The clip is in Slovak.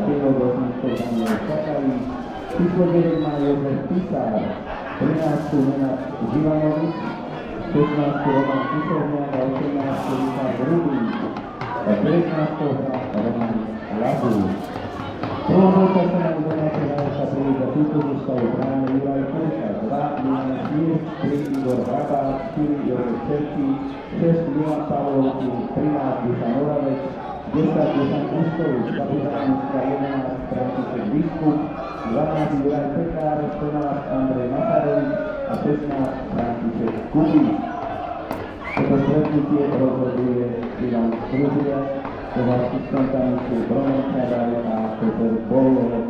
Teodor Daniel Čakali, číslo 9 má Jozef Pisár, 13 Nenad Živanovič, 16 Roman Kusorniak a 18 Richard Rubík, 19 Roman Lazur. V prvom polčase na úvodnáte sa privíta túto zostavu brány Juraj Kurka, 2 Milan Šír, 3 Igor Hrabák, 4 Jozef Čerčí, 6 Milan Pavlovky, 13 Dušan Oravec, 10 Dušan Kustovič, kapitániska 11 František Biskup, 12 Juraj Pekár, 14 Andrej Masarovič a 16 František Kubík. Toto stretnutie rozhoduje Ivan Struzia, s asistentami sú Broman Čadaj a Peter Bolo.